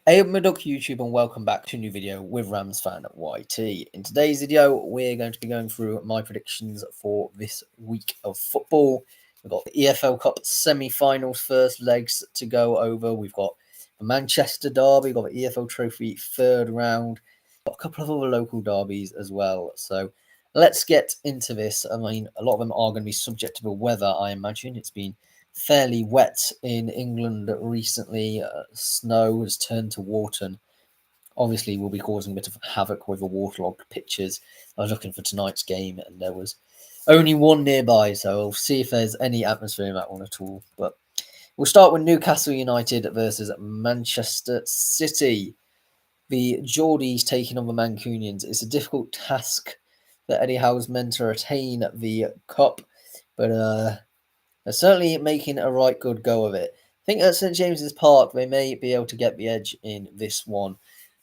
Hey up my duck YouTube and welcome back to a new video with Rams fan YT. In today's video we're going to be going through my predictions for this week of football. We've got the EFL Cup Semi-Finals first legs to go over. We've got the Manchester derby, we've got the EFL Trophy Third Round, got a couple of other local derbies as well. So let's get into this. I mean, a lot of them are going to be subject to the weather, I imagine. It's been fairly wet in England recently. Snow has turned to water and obviously will be causing a bit of havoc with the waterlogged pitches. I was looking for tonight's game and there was only one nearby, so we'll see if there's any atmosphere in that one at all. But we'll start with Newcastle United versus Manchester City. The Geordies taking on the Mancunians. It's a difficult task that Eddie Howe's meant to retain the cup, but they're certainly making a right good go of it. I think at St James's Park they may be able to get the edge in this one.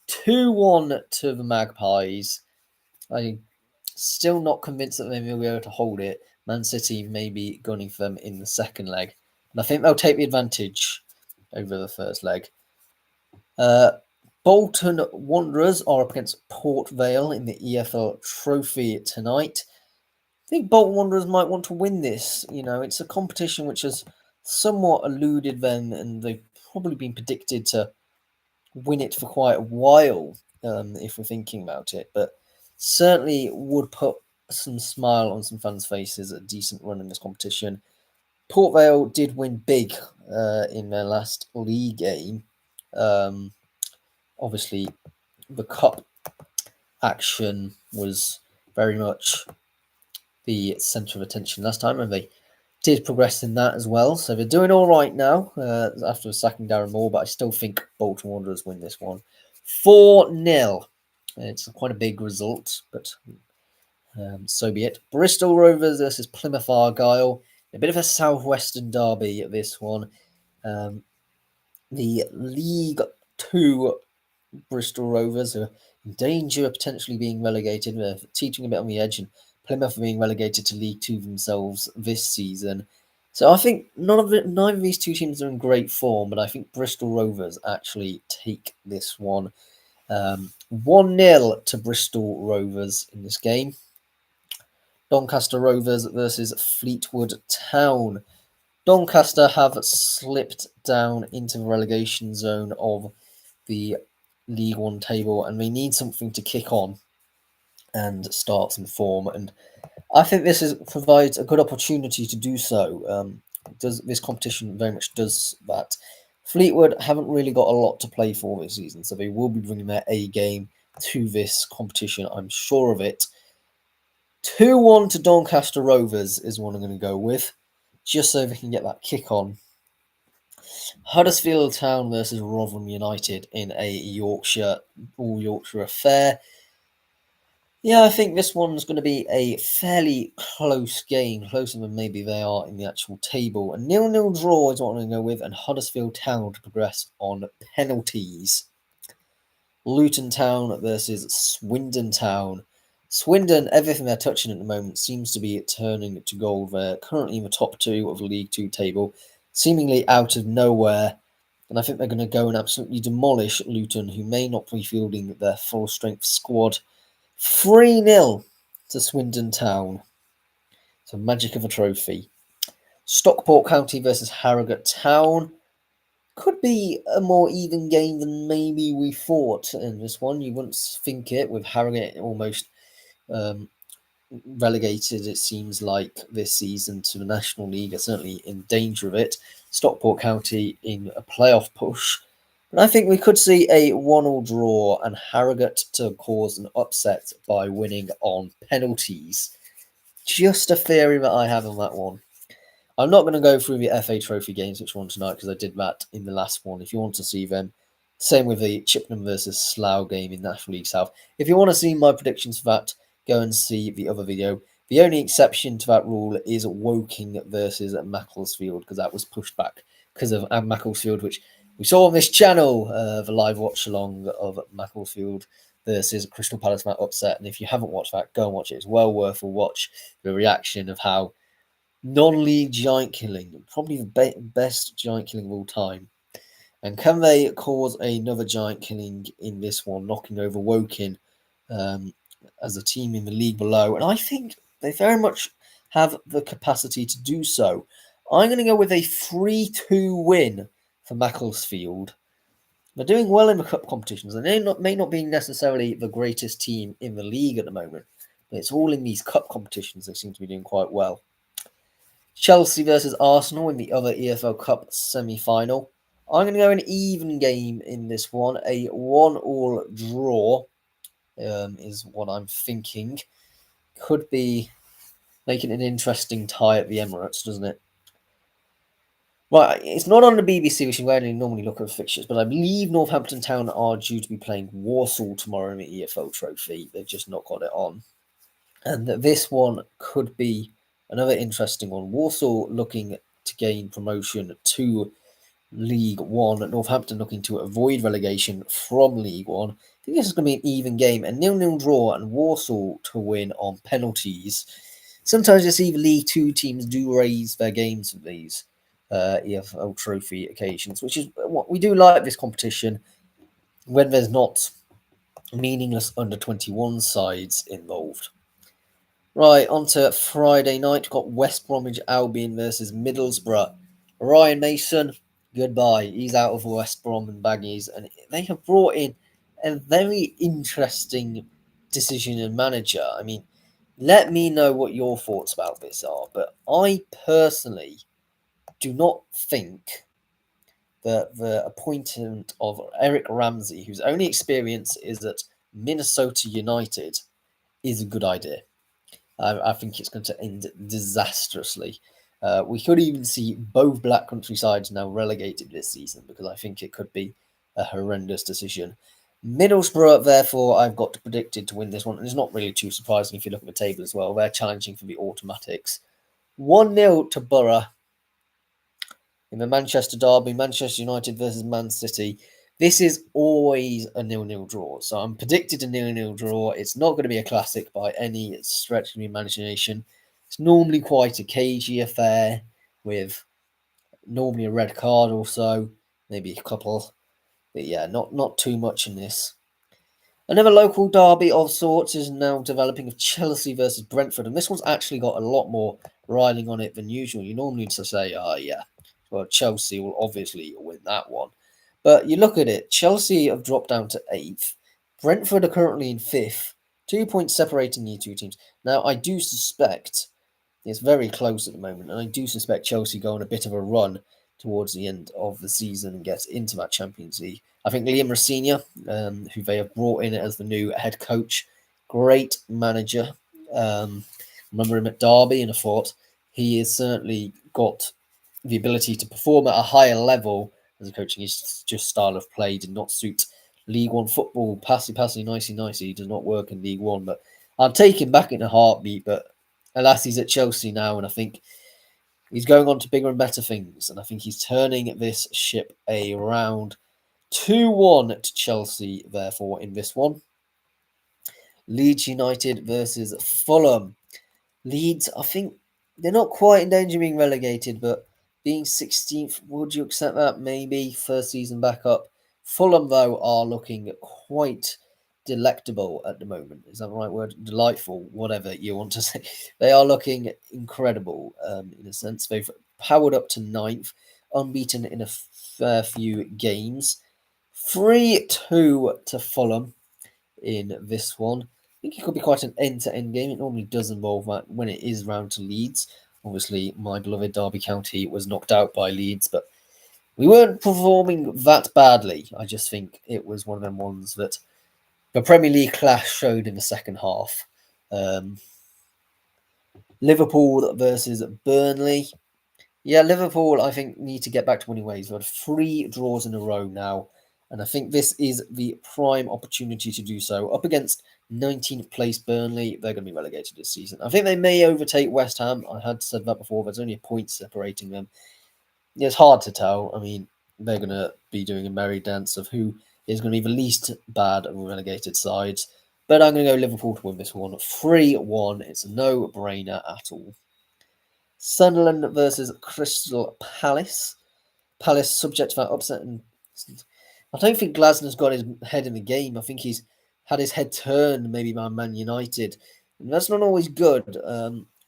2-1 to the Magpies. I'm still not convinced that they will be able to hold it. Man City may be gunning for them in the second leg. And I think they'll take the advantage over the first leg. Bolton Wanderers are up against Port Vale in the EFL Trophy tonight. I think Bolton Wanderers might want to win this. You know, it's a competition which has somewhat eluded them, and they've probably been predicted to win it for quite a while, if we're thinking about it. But certainly would put some smile on some fans' faces, a decent run in this competition. Port Vale did win big in their last league game. Obviously, the cup action was very much the centre of attention last time, and they did progress in that as well. So they're doing all right now after sacking Darren Moore, but I still think Bolton Wanderers win this one. 4-0. It's quite a big result, but so be it. Bristol Rovers versus Plymouth Argyle. A bit of a southwestern derby, this one. The League 2 Bristol Rovers are in danger of potentially being relegated. They're teetering a bit on the edge, and Plymouth are being relegated to League 2 themselves this season. So I think neither of these two teams are in great form, but I think Bristol Rovers actually take this one. 1-0 to Bristol Rovers in this game. Doncaster Rovers versus Fleetwood Town. Doncaster have slipped down into the relegation zone of the League One table, and they need something to kick on and start some form. And I think this provides a good opportunity to do so. This competition very much does that. Fleetwood haven't really got a lot to play for this season, so they will be bringing their A game to this competition. I'm sure of it. 2-1 to Doncaster Rovers is what I'm going to go with, just so they can get that kick on. Huddersfield Town versus Rotherham United in a all Yorkshire affair. Yeah, I think this one's going to be a fairly close game, closer than maybe they are in the actual table. A 0-0 draw is what I'm going to go with, and Huddersfield Town to progress on penalties. Luton Town versus Swindon Town. Swindon, everything they're touching at the moment seems to be turning to gold. They're currently in the top 2 of the League 2 table, seemingly out of nowhere. And I think they're going to go and absolutely demolish Luton, who may not be fielding their full-strength squad. 3-0 to Swindon Town. So magic of a trophy. Stockport County versus Harrogate Town. Could be a more even game than maybe we thought in this one. You wouldn't think it, with Harrogate almost relegated, it seems like, this season to the National League. Are certainly in danger of it. Stockport County in a playoff push. But I think we could see a 1-1 draw and Harrogate to cause an upset by winning on penalties. Just a theory that I have on that one. I'm not going to go through the FA Trophy games which won tonight, because I did that in the last one. If you want to see them, same with the Chippenham versus Slough game in National League South. If you want to see my predictions for that, go and see the other video. The only exception to that rule is Woking versus Macclesfield, because that was pushed back because of Macclesfield, which we saw on this channel, the live watch along of Macclesfield versus Crystal Palace match upset. And if you haven't watched that, go and watch it. It's well worth a watch. The reaction of how non-league giant killing, probably the best giant killing of all time, And can they cause another giant killing in this one, knocking over Woking as a team in the league below? And I think they very much have the capacity to do so. I'm going to go with a 3-2 win for Macclesfield. They're doing well in the cup competitions, and they may not be necessarily the greatest team in the league at the moment, but it's all in these cup competitions they seem to be doing quite well. Chelsea versus Arsenal in the other EFL Cup semi-final. I'm going to go an even game in this one. A 1-1 draw is what I'm thinking. Could be making an interesting tie at the Emirates, doesn't it? Right, it's not on the BBC, which is where I normally look at fixtures, but I believe Northampton Town are due to be playing Walsall tomorrow in the EFL Trophy. They've just not got it on. And this one could be another interesting one. Walsall looking to gain promotion to League One. Northampton looking to avoid relegation from League One. I think this is going to be an even game. A 0-0 draw and Walsall to win on penalties. Sometimes you see the League Two teams do raise their games for these EFL Trophy occasions, which is what we do like this competition when there's not meaningless under-21 sides involved. Right, on to Friday night. We've got West Bromwich Albion versus Middlesbrough. Ryan Mason, goodbye. He's out of West Brom and Baggies, and they have brought in a very interesting decision and manager. I mean, let me know what your thoughts about this are, but I personally do not think that the appointment of Eric Ramsey, whose only experience is at Minnesota United, is a good idea. I think it's going to end disastrously. We could even see both Black Country sides now relegated this season because I think it could be a horrendous decision. Middlesbrough, therefore, I've got predicted to win this one, and it's not really too surprising if you look at the table as well. They're challenging for the automatics. 1-0 to Borough in the Manchester derby, Manchester United versus Man City. This is always a 0-0 draw. So I'm predicted a 0-0 draw. It's not going to be a classic by any stretch of the imagination. It's normally quite a cagey affair with normally a red card or so, maybe a couple. But yeah, not too much in this. Another local derby of sorts is now developing of Chelsea versus Brentford. And this one's actually got a lot more riding on it than usual. You normally need to say, well, Chelsea will obviously win that one. But you look at it, Chelsea have dropped down to 8th. Brentford are currently in 5th. 2 points separating the two teams. Now, I do suspect it's very close at the moment, and I do suspect Chelsea go on a bit of a run towards the end of the season and get into that Champions League. I think Liam Rosenior, who they have brought in as the new head coach, great manager. Remember him at Derby, and I thought he has certainly got the ability to perform at a higher level as a coaching. His just style of play did not suit League One football. Passy, nicey, does not work in League One. But I'd take him back in a heartbeat. But alas, he's at Chelsea now, and I think he's going on to bigger and better things. And I think he's turning this ship around. 2-1 to Chelsea, therefore, in this one. Leeds United versus Fulham. Leeds, I think they're not quite in danger of being relegated, but being 16th, would you accept that? Maybe first season back up. Fulham, though, are looking quite delectable at the moment. Is that the right word? Delightful, whatever you want to say. They are looking incredible in a sense. They've powered up to 9th, unbeaten in a fair few games. 3-2 to Fulham in this one. I think it could be quite an end-to-end game. It normally does involve that when it is round to Leeds. Obviously, my beloved Derby County was knocked out by Leeds, but we weren't performing that badly. I just think it was one of them ones that the Premier League clash showed in the second half. Liverpool versus Burnley. Yeah, Liverpool, I think, need to get back to winning ways. They've had 3 draws in a row now, and I think this is the prime opportunity to do so. Up against 19th place Burnley, they're going to be relegated this season. I think they may overtake West Ham. I had said that before. There's only a point separating them. It's hard to tell. I mean, they're going to be doing a merry dance of who is going to be the least bad of the relegated sides. But I'm going to go Liverpool to win this one. 3-1. It's a no-brainer at all. Sunderland versus Crystal Palace. Palace subject to that upset and I don't think Glasner's got his head in the game. I think he's had his head turned maybe by Man United. And that's not always good.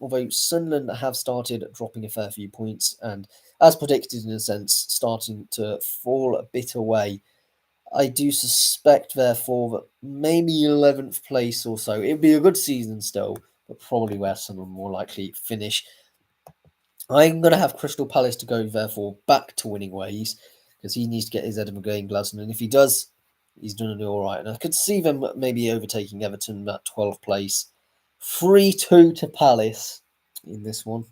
Although Sunderland have started dropping a fair few points and, as predicted in a sense, starting to fall a bit away. I do suspect, therefore, that maybe 11th place or so. It'd be a good season still, but probably where Sunderland more likely finish. I'm going to have Crystal Palace to go, therefore, back to winning ways, because he needs to get his head in the game, Glasner. And if he does, he's going to do all right. And I could see them maybe overtaking Everton at 12th place. 3-2 to Palace in this one.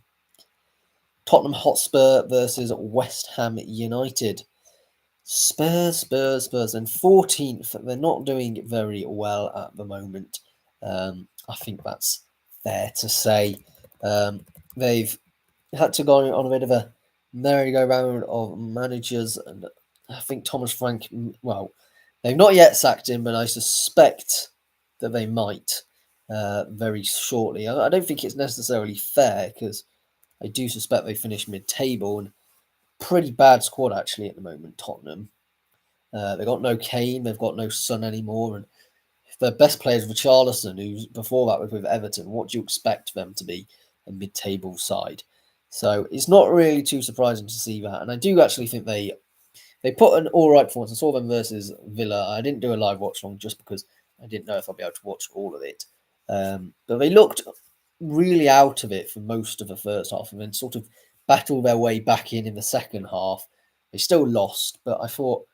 Tottenham Hotspur versus West Ham United. Spurs, and 14th. They're not doing very well at the moment. I think that's fair to say. They've had to go on a bit of a merry-go-round of managers, and I think Thomas Frank, well, they've not yet sacked him, but I suspect that they might very shortly. I don't think it's necessarily fair, because I do suspect they finished mid-table, and pretty bad squad actually at the moment, Tottenham. They've got no Kane, they've got no Son anymore, and their best players were Richarlison, who before that was with Everton. What do you expect them to be? A mid-table side. So it's not really too surprising to see that. And I do actually think they put an all right performance. I saw them versus Villa. I didn't do a live watch long just because I didn't know if I'd be able to watch all of it. But they looked really out of it for most of the first half and then sort of battled their way back in the second half. They still lost, but I thought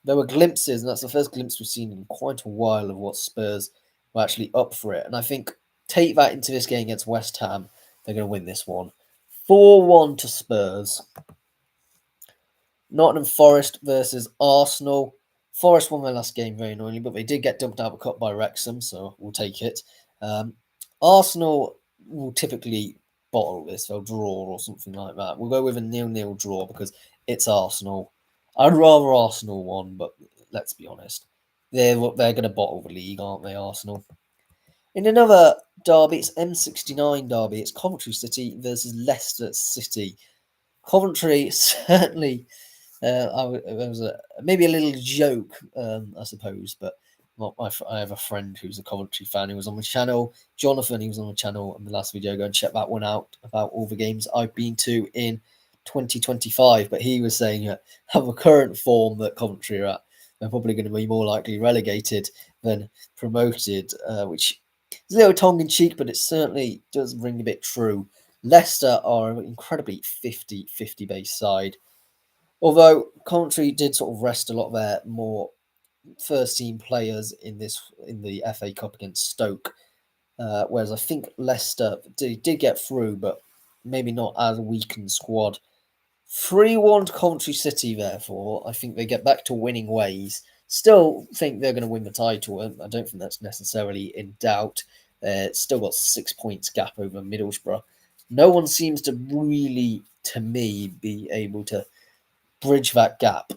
there were glimpses, and that's the first glimpse we've seen in quite a while of what Spurs were actually up for it. And I think take that into this game against West Ham, they're going to win this one. 4-1 to Spurs. Nottingham Forest versus Arsenal. Forest won their last game very annoyingly, but they did get dumped out of the cup by Wrexham, so we'll take it. Arsenal will typically bottle this. They'll draw or something like that. We'll go with a 0-0 draw because it's Arsenal. I'd rather Arsenal won, but let's be honest. They're going to bottle the league, aren't they, Arsenal? In another derby, it's M69 derby. It's Coventry City versus Leicester City. Coventry certainly, there was maybe a little joke, I suppose, but I have a friend who's a Coventry fan who was on the channel. Jonathan, he was on the channel in the last video. Go and check that one out about all the games I've been to in 2025. But he was saying that the current form that Coventry are at, they're probably going to be more likely relegated than promoted, which is a little tongue-in-cheek, but it certainly does ring a bit true. Leicester are an incredibly 50-50 base side. Although Coventry did sort of rest a lot of their more first-team players in the FA Cup against Stoke, whereas I think Leicester did get through, but maybe not as a weakened squad. 3-1 to Coventry City, therefore. I think they get back to winning ways. Still think they're going to win the title. I don't think that's necessarily in doubt. Still got 6 points gap over Middlesbrough. No one seems to really, to me, be able to bridge that gap.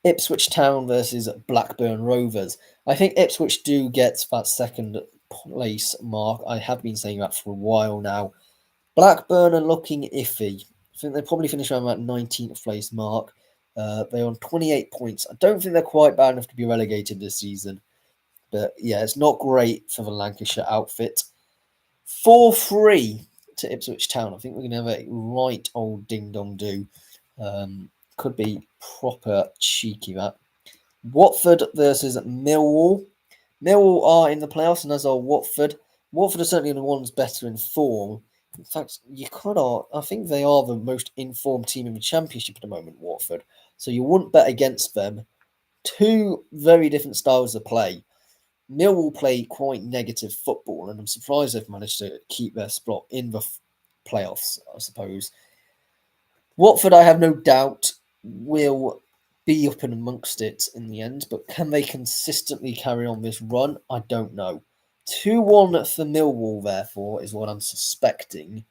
Ipswich Town versus Blackburn Rovers. I think Ipswich do get that second place mark. I have been saying that for a while now. Blackburn are looking iffy. I think they probably finish around that 19th place mark. They're on 28 points. I don't think they're quite bad enough to be relegated this season. But yeah, it's not great for the Lancashire outfit. 4-3 to Ipswich Town. I think we're going to have a right old ding-dong-do. Could be proper cheeky, that. Watford versus Millwall. Millwall are in the playoffs, and as are Watford. Watford are certainly the ones better in form. In fact, I think they are the most informed team in the Championship at the moment, Watford. So you wouldn't bet against them. Two very different styles of play. Millwall play quite negative football, and I'm surprised they've managed to keep their spot in the playoffs, I suppose. Watford, I have no doubt, will be up and amongst it in the end, but can they consistently carry on this run? I don't know. 2-1 for Millwall, therefore, is what I'm suspecting.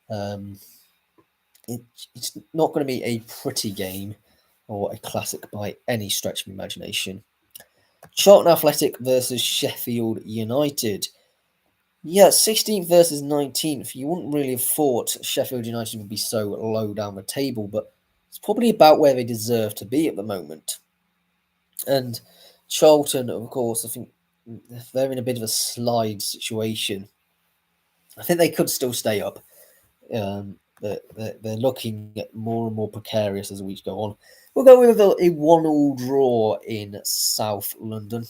It's not going to be a pretty game or a classic by any stretch of imagination. Charlton Athletic versus Sheffield United. Yeah, 16th versus 19th. You wouldn't really have thought Sheffield United would be so low down the table, but it's probably about where they deserve to be at the moment. And Charlton, of course, I think they're in a bit of a slide situation. I think they could still stay up. But they're looking more and more precarious as the weeks go on. We'll go with a 1-1 draw in South London.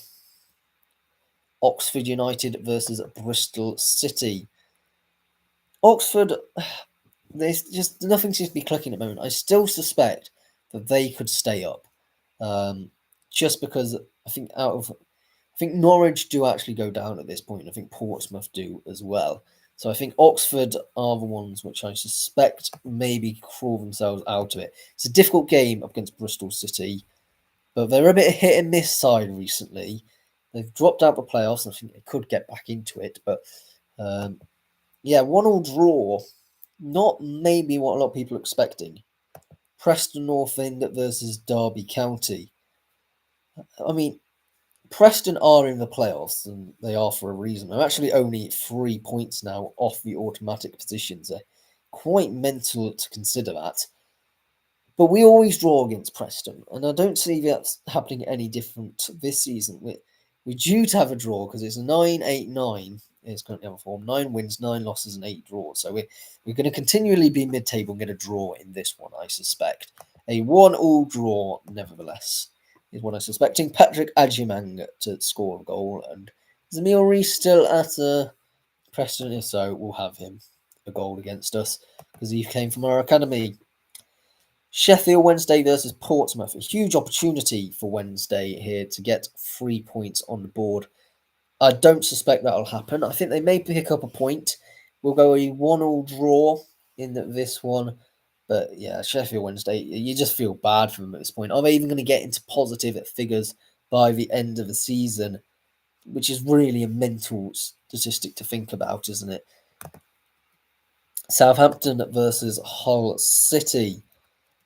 Oxford United versus Bristol City. Oxford, there's just nothing seems to be clicking at the moment. I still suspect that they could stay up, just because I think Norwich do actually go down at this point. I think Portsmouth do as well. So I think Oxford are the ones which I suspect maybe crawl themselves out of it. It's a difficult game against Bristol City, but they're a bit hit and miss side recently. They've dropped out the playoffs, and I think they could get back into it. But 1-1 draw, not maybe what a lot of people are expecting. Preston North End versus Derby County. I mean, Preston are in the playoffs, and they are for a reason. They're actually only 3 points now off the automatic positions. They're quite mental to consider that. But we always draw against Preston, and I don't see that's happening any different this season. We're due to have a draw because it's 9-8-9. It's currently on form. 9 wins, 9 losses, and 8 draws. So we're going to continually be mid-table and get a draw in this one, I suspect. A 1-1 draw, nevertheless, is what I'm suspecting. Patrick Agyemang to score a goal, and is Emil Rees still at Preston? If so, we'll have him a goal against us because he came from our academy. Sheffield Wednesday versus Portsmouth. A huge opportunity for Wednesday here to get 3 points on the board. I don't suspect that'll happen. I think they may pick up a point. We'll go a 1-1 draw in this one. But yeah, Sheffield Wednesday, you just feel bad for them at this point. Are they even going to get into positive figures by the end of the season? Which is really a mental statistic to think about, isn't it? Southampton versus Hull City.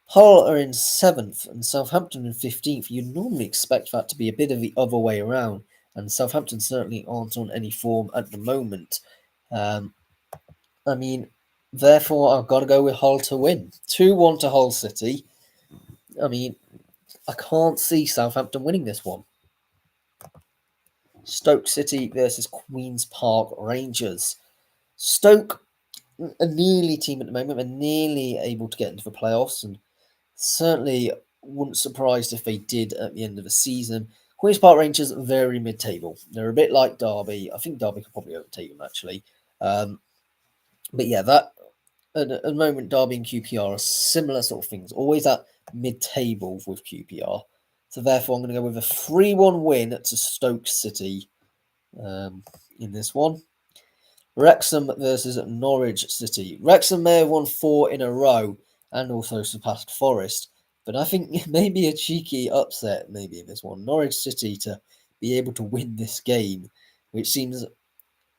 Hull are in 7th and Southampton in 15th. You'd normally expect that to be a bit of the other way around, and Southampton certainly aren't on any form at the moment. Therefore, I've got to go with Hull to win. 2-1 to Hull City. I can't see Southampton winning this one. Stoke City versus Queen's Park Rangers. Stoke, a nearly team at the moment. They're nearly able to get into the playoffs, and certainly wouldn't surprised if they did at the end of the season. Queen's Park Rangers are very mid-table. They're a bit like Derby. I think Derby could probably overtake them, actually. But yeah, that at the moment, Derby and QPR are similar sort of things. Always at mid-table with QPR. So therefore, I'm going to go with a 3-1 win to Stoke City in this one. Wrexham versus Norwich City. Wrexham may have won 4 in a row and also surpassed Forest, but I think maybe a cheeky upset maybe in this one. Norwich City to be able to win this game, which seems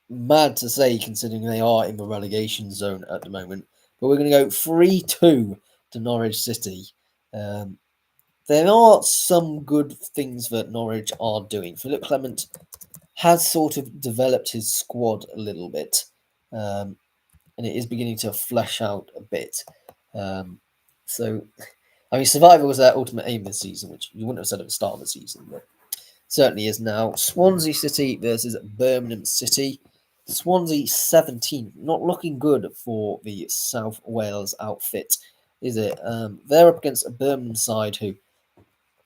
mad to say considering they are in the relegation zone at the moment. But we're going to go 3-2 to Norwich City. There are some good things that Norwich are doing. Philip Clement has sort of developed his squad a little bit, and it is beginning to flesh out a bit. Survival was their ultimate aim this season, which you wouldn't have said at the start of the season, but certainly is now. Swansea City versus Birmingham City. Swansea 17, not looking good for the South Wales outfit, is it? They're up against a Birmingham side who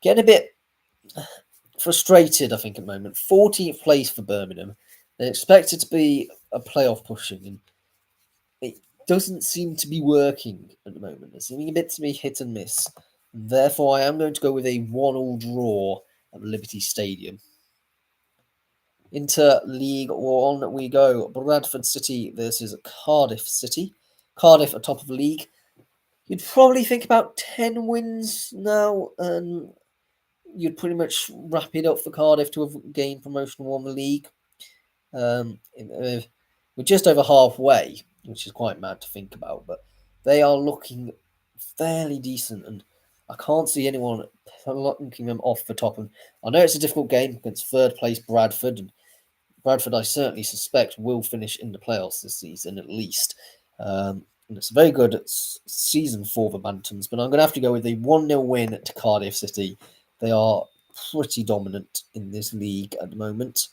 get a bit frustrated, I think, at the moment. 14th place for Birmingham. They're expected to be a playoff pushing, and it doesn't seem to be working at the moment. It's seeming a bit to be hit and miss. And therefore, I am going to go with a 1-1 draw at Liberty Stadium. Into League One we go. Bradford City versus Cardiff City. Cardiff atop of the league. You'd probably think about 10 wins now, and you'd pretty much wrap it up for Cardiff to have gained promotion and won the league. We're just over halfway, which is quite mad to think about, but they are looking fairly decent, and I can't see anyone knocking them off the top. And I know it's a difficult game against third place Bradford, and Bradford I certainly suspect will finish in the playoffs this season at least. and it's a very good season for the Bantams, but I'm going to have to go with a 1-0 win to Cardiff City. They are pretty dominant in this league at the moment.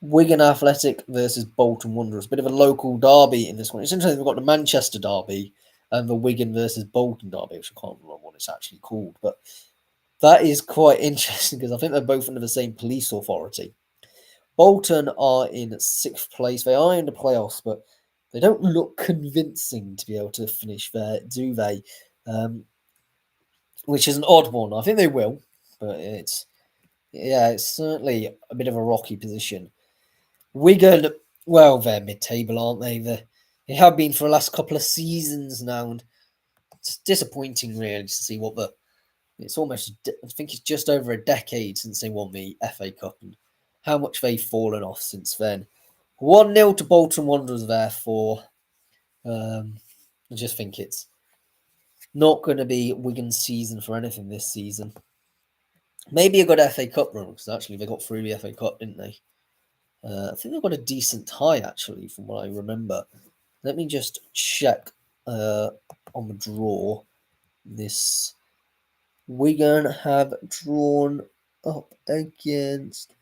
Wigan Athletic versus Bolton Wanderers. Bit of a local derby in this one. It's interesting, we've got the Manchester derby and the Wigan versus Bolton derby, which I can't remember what it's actually called, but that is quite interesting because I think they're both under the same police authority. Bolton are in 6th place. They are in the playoffs, but they don't look convincing to be able to finish there, do they? Which is an odd one. I think they will, but it's certainly a bit of a rocky position. Wigan, well, they're mid-table, aren't they? They have been for the last couple of seasons now, and it's disappointing, really, to see what the. It's almost, I think it's just over a decade since they won the FA Cup, and how much they've fallen off since then. 1-0 to Bolton Wanderers, therefore. I just think it's not going to be Wigan's season for anything this season. Maybe a good FA Cup run, because actually they got through the FA Cup, didn't they? I think they've got a decent tie, actually, from what I remember. Let me just check on the draw. This Wigan have drawn up against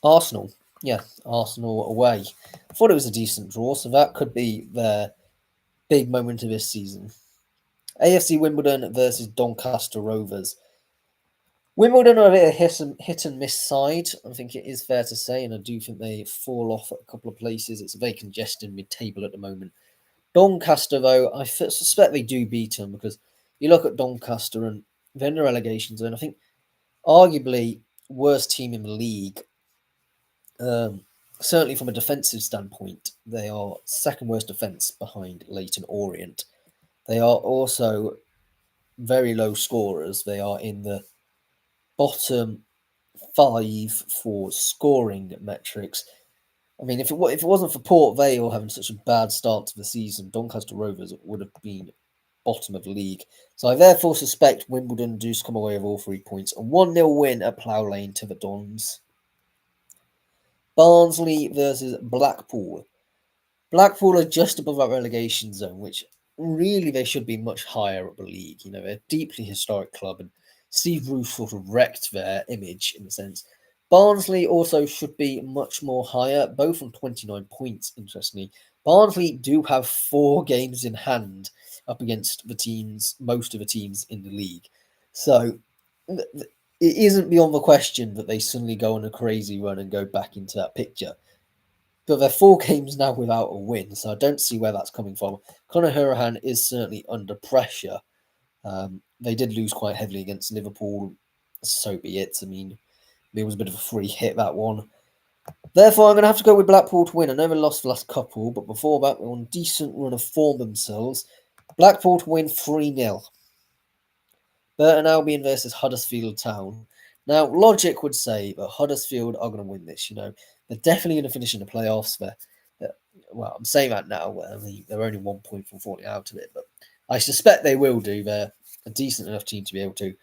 Arsenal. Yeah, Arsenal away. I thought it was a decent draw, so that could be their big moment of this season. AFC Wimbledon versus Doncaster Rovers. Wimbledon are a bit of hit and miss side, I think it is fair to say, and I do think they fall off at a couple of places. It's very congested mid-table at the moment. Doncaster, though, I suspect they do beat them, because you look at Doncaster and they're in the relegation zone. I think arguably worst team in the league. Certainly from a defensive standpoint, they are second worst defence behind Leyton Orient. They are also very low scorers. They are in the bottom 5 for scoring metrics. I mean, if it wasn't for Port Vale having such a bad start to the season, Doncaster Rovers would have been bottom of the league. So I therefore suspect Wimbledon do come away with all 3 points. A 1-0 win at Plough Lane to the Dons. Barnsley versus Blackpool. Blackpool are just above that relegation zone, which really they should be much higher up the league. You know, they're a deeply historic club, and Steve Bruce sort of wrecked their image in a sense. Barnsley also should be much more higher, both on 29 points, interestingly. Barnsley do have 4 games in hand up against most of the teams in the league. So it isn't beyond the question that they suddenly go on a crazy run and go back into that picture. But they're 4 games now without a win, so I don't see where that's coming from. Conor Hourihane is certainly under pressure. They did lose quite heavily against Liverpool, so be it. I mean, it was a bit of a free hit, that one. Therefore, I'm going to have to go with Blackpool to win. I know they lost the last couple, but before that, they're on a decent run of form themselves. Blackpool to win 3-0. Burton Albion versus Huddersfield Town. Now, logic would say that Huddersfield are going to win this. You know, they're definitely going to finish in the playoffs. Well, I'm saying that now. They're only 1 point from falling out of it, but I suspect they will do. They're a decent enough team to be able to.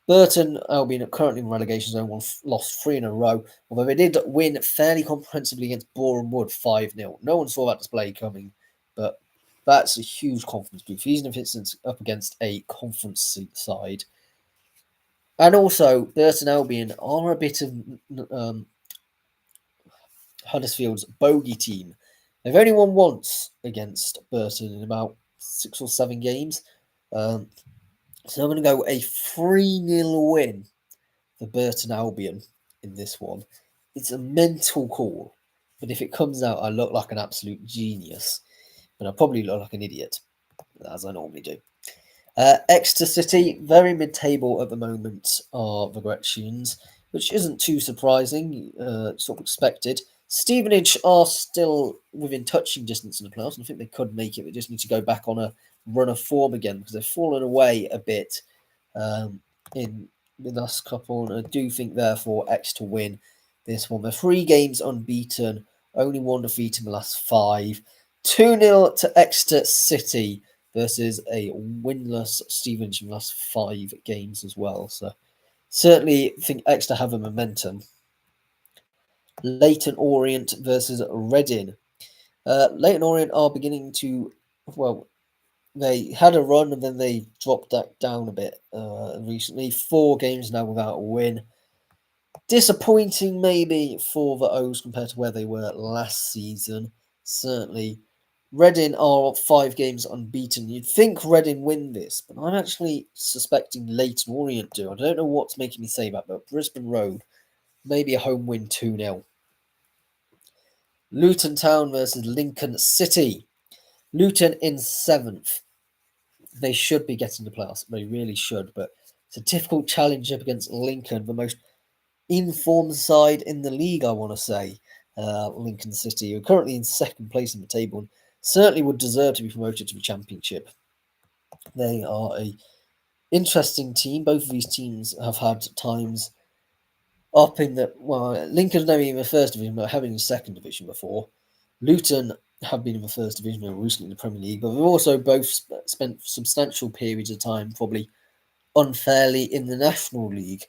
Burton Albion are currently in relegation zone, lost 3 in a row, although they did win fairly comprehensively against Boreham Wood 5-0. No one saw that display coming, but that's a huge confidence boost, even if it's up against a conference side. And also, Burton Albion are a bit of Huddersfield's bogey team. They've only won once against Burton in about 6 or 7 games. So I'm going to go a 3-0 win for Burton Albion in this one. It's a mental call, but if it comes out, I look like an absolute genius, and I probably look like an idiot, as I normally do. Exeter City, very mid-table at the moment, are the Gretchens, which isn't too surprising, sort of expected. Stevenage are still within touching distance in the playoffs, and I think they could make it. They just need to go back on a run of form again, because they've fallen away a bit in the last couple, and I do think, therefore, Exeter win this one. They're 3 games unbeaten, only 1 defeat in the last 5. 2-0 to Exeter City versus a winless Stevenage in the last 5 games as well. So certainly think Exeter have a momentum. Leyton Orient versus Reading. Leyton Orient are beginning to, well, they had a run and then they dropped that down a bit recently. 4 games now without a win. Disappointing maybe for the O's compared to where they were last season. Certainly. Reading are 5 games unbeaten. You'd think Reading win this, but I'm actually suspecting Leyton Orient do. I don't know what's making me say that, but Brisbane Road, maybe a home win 2-0. Luton Town versus Lincoln City. Luton in 7th. They should be getting the playoffs. They really should, but it's a difficult challenge up against Lincoln, the most informed side in the league, I want to say. Lincoln City, who are currently in 2nd place in the table and certainly would deserve to be promoted to the championship. They are a interesting team. Both of these teams have had times up in the, well, Lincoln's never been in the 1st division, but having in 2nd division before. Luton have been in the 1st division and recently in the Premier League, but they've also both spent substantial periods of time, probably unfairly, in the National League.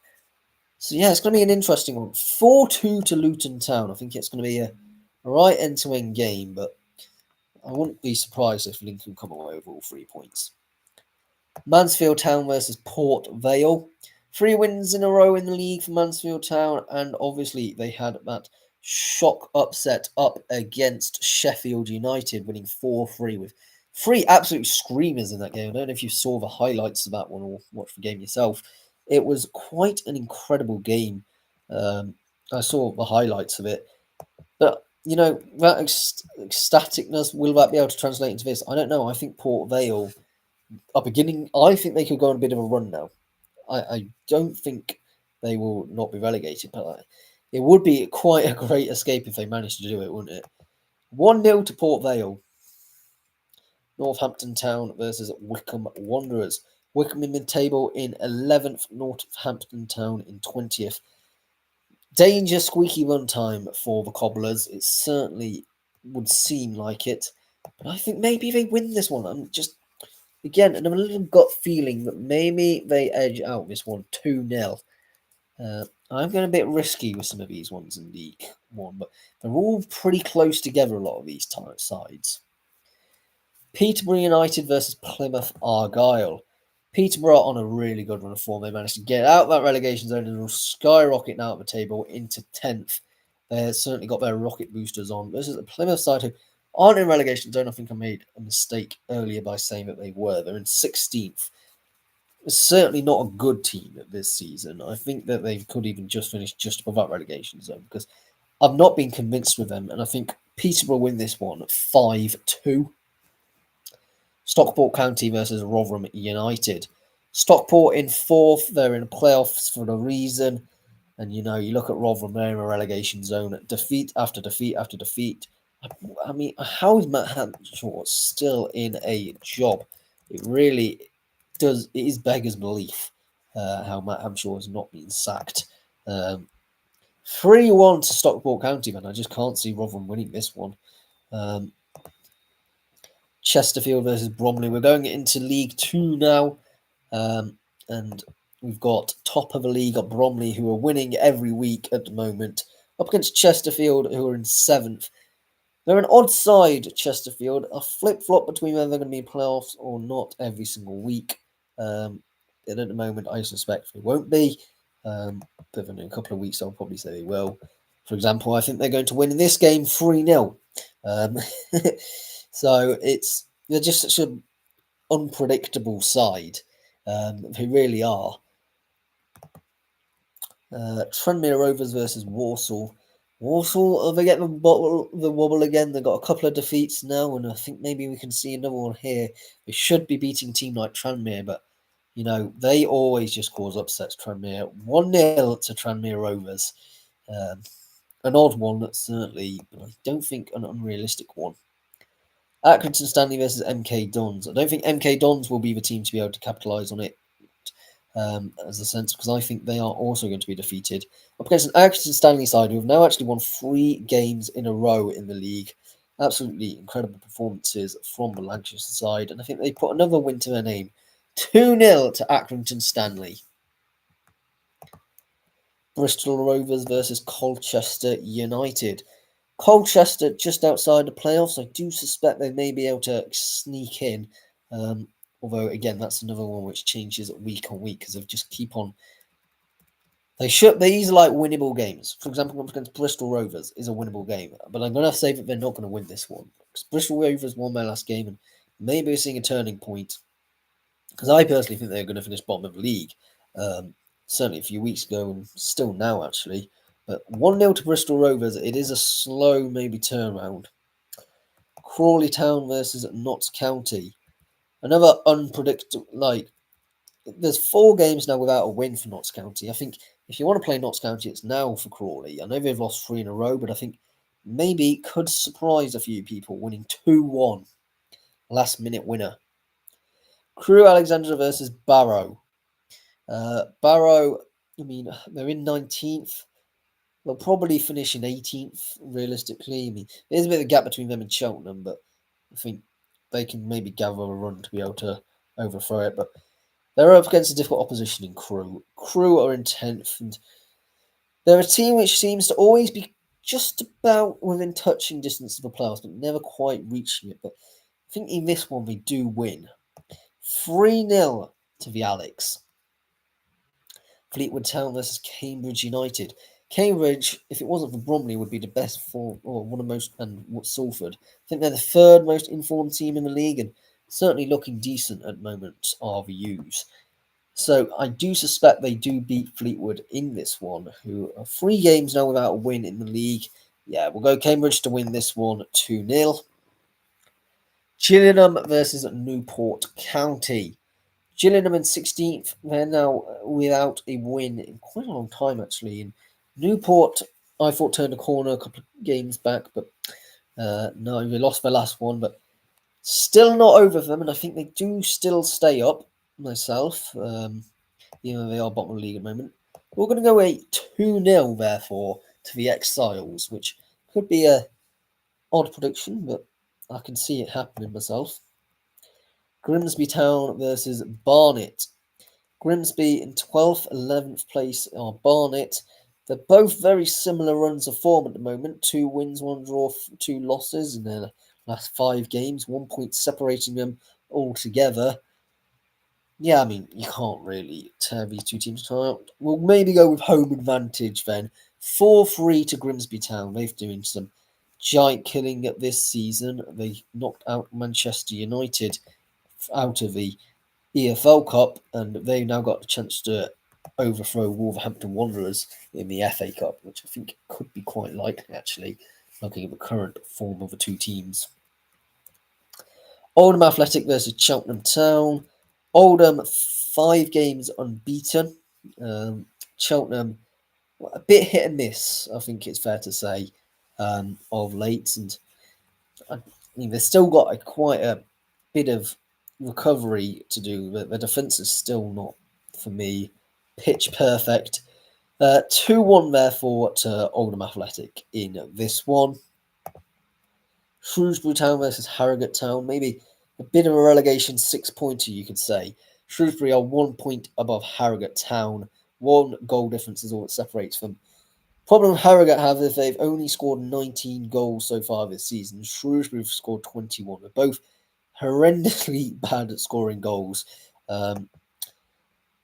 So yeah, it's going to be an interesting one. 4-2 to Luton Town. I think it's going to be a right end-to-end game, but I wouldn't be surprised if Lincoln come away with all 3 points. Mansfield Town versus Port Vale. 3 wins in a row in the league for Mansfield Town, and obviously they had that shock upset up against Sheffield United, winning 4-3 with 3 absolute screamers in that game. I don't know if you saw the highlights of that one or watched the game yourself. It was quite an incredible game. I saw the highlights of it, but you know, that ecstaticness, will that be able to translate into this? I don't know. I think Port Vale are beginning. I think they could go on a bit of a run now. I don't think they will not be relegated, but it would be quite a great escape if they managed to do it, wouldn't it? 1-0 to Port Vale. Northampton Town versus Wycombe Wanderers. Wycombe in mid-table in 11th, Northampton Town in 20th. Danger squeaky run time for the Cobblers. It certainly would seem like it. But I think maybe they win this one. I'm just, again, and I'm a little gut feeling that maybe they edge out this one 2-0. I'm going a bit risky with some of these ones in League One, but they're all pretty close together, a lot of these sides. Peterborough United versus Plymouth Argyle. Peterborough on a really good run of form. They managed to get out that relegation zone and will skyrocket now at the table into 10th. They've certainly got their rocket boosters on. This is the Plymouth side who aren't in relegation zone. I think I made a mistake earlier by saying that they were. They're in 16th. It's certainly not a good team this season. I think that they could even just finish just above that relegation zone because I've not been convinced with them, and I think Peterborough win this one 5-2. Stockport County versus Rotherham United. Stockport in 4th. They're in the playoffs for a reason. And, you know, you look at Rotherham, they're in a relegation zone. Defeat after defeat after defeat. I mean, how is Matt Hanshaw still in a job? It really does. It is beggars belief how Matt Hanshaw has not been sacked. 3-1 to Stockport County, man. I just can't see Rotherham winning this one. Chesterfield versus Bromley. We're going into League 2 now. And we've got top of the league at Bromley, who are winning every week at the moment, up against Chesterfield, who are in 7th. They're an odd side, Chesterfield. A flip-flop between whether they're going to be in playoffs or not every single week. And at the moment, I suspect they won't be. But in a couple of weeks, I'll probably say they will. For example, I think they're going to win in this game 3-0. So they're just such an unpredictable side. They really are. Tranmere Rovers versus Walsall. Walsall, they get the wobble again. They've got a couple of defeats now, and I think maybe we can see another one here. They should be beating a team like Tranmere, but you know they always just cause upsets. Tranmere 1-0 to Tranmere Rovers. An odd one, certainly, but I don't think an unrealistic one. Accrington Stanley versus MK Dons. I don't think MK Dons will be the team to be able to capitalise on it. As a sense, because I think they are also going to be defeated up against an Accrington Stanley side who have now actually won 3 games in a row in the league. Absolutely incredible performances from the Lancashire side, and I think they put another win to their name. 2-0 to Accrington Stanley. Bristol Rovers versus Colchester United. Colchester just outside the playoffs. I do suspect they may be able to sneak in. Although, again, that's another one which changes week on week because they just keep on. These are like winnable games. For example, against Bristol Rovers is a winnable game. But I'm going to say that they're not going to win this one. Because Bristol Rovers won their last game and maybe we're seeing a turning point. Because I personally think they're going to finish bottom of the league. Certainly a few weeks ago and still now, actually. But 1-0 to Bristol Rovers. It is a slow, maybe, turnaround. Crawley Town versus Notts County. Another unpredictable, there's 4 games now without a win for Notts County. I think if you want to play Notts County, it's now for Crawley. I know they've lost 3 in a row, but I think maybe it could surprise a few people winning 2-1. Last minute winner. Crewe Alexandra versus Barrow. Barrow, they're in 19th. They'll probably finish in 18th, realistically. There's a bit of a gap between them and Cheltenham, but I think they can maybe gather a run to be able to overthrow it. But they're up against a difficult opposition in Crewe. Crewe are in 10th, and they're a team which seems to always be just about within touching distance of the playoffs, but never quite reaching it. But I think in this one, they do win. 3-0 to the Alex. Fleetwood Town versus Cambridge United. Cambridge, if it wasn't for Bromley, would be the best form, or one of the most, and Salford. I think they're the 3rd most informed team in the league, and certainly looking decent at the moment, RVUs. So I do suspect they do beat Fleetwood in this one, who are 3 games now without a win in the league. Yeah, we'll go Cambridge to win this one 2-0. Gillingham versus Newport County. Gillingham in 16th. They're now without a win in quite a long time, actually. And Newport, I thought, turned a corner a couple of games back, but no, they lost their last one. But still not over them, and I think they do still stay up, myself. Even though they are bottom of the league at the moment. We're going to go a 2-0, therefore, to the Exiles, which could be a odd prediction, but I can see it happening myself. Grimsby Town versus Barnet. Grimsby in 12th, 11th place are Barnet. They're both very similar runs of form at the moment. 2 wins, 1 draw, 2 losses in their last 5 games. 1 point separating them altogether. Yeah, you can't really tear these 2 teams apart. We'll maybe go with home advantage then. 4-3 to Grimsby Town. They've doing some giant killing at this season. They knocked out Manchester United out of the EFL Cup, and they've now got the chance to overthrow Wolverhampton Wanderers in the FA Cup, which I think could be quite likely, actually, looking at the current form of the 2 teams. Oldham Athletic versus Cheltenham Town. Oldham, 5 games unbeaten. Cheltenham, a bit hit and miss, I think it's fair to say, of late. And they've still got quite a bit of recovery to do. The defence is still not, for me, pitch perfect. 2-1, therefore, to Oldham Athletic in this one. Shrewsbury Town versus Harrogate Town. Maybe a bit of a relegation 6-pointer, you could say. Shrewsbury are 1 point above Harrogate Town. 1 goal difference is all that separates them. Problem Harrogate have is they've only scored 19 goals so far this season. Shrewsbury have scored 21. They're both horrendously bad at scoring goals. I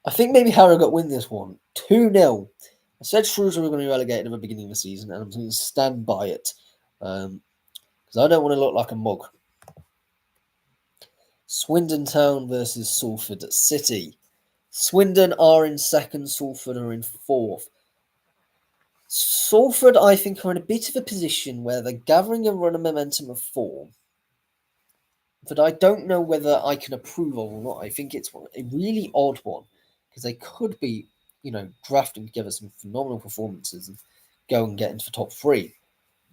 think maybe Harrogate win this one 2-0. I said Shrewsbury were going to be relegated at the beginning of the season, and I'm going to stand by it. Because I don't want to look like a mug. Swindon Town versus Salford City. Swindon are in 2nd, Salford are in 4th. Salford, I think, are in a bit of a position where they're gathering a run of momentum of form that I don't know whether I can approve of or not. I think it's a really odd one, because they could be, drafting together some phenomenal performances and go and get into the top 3.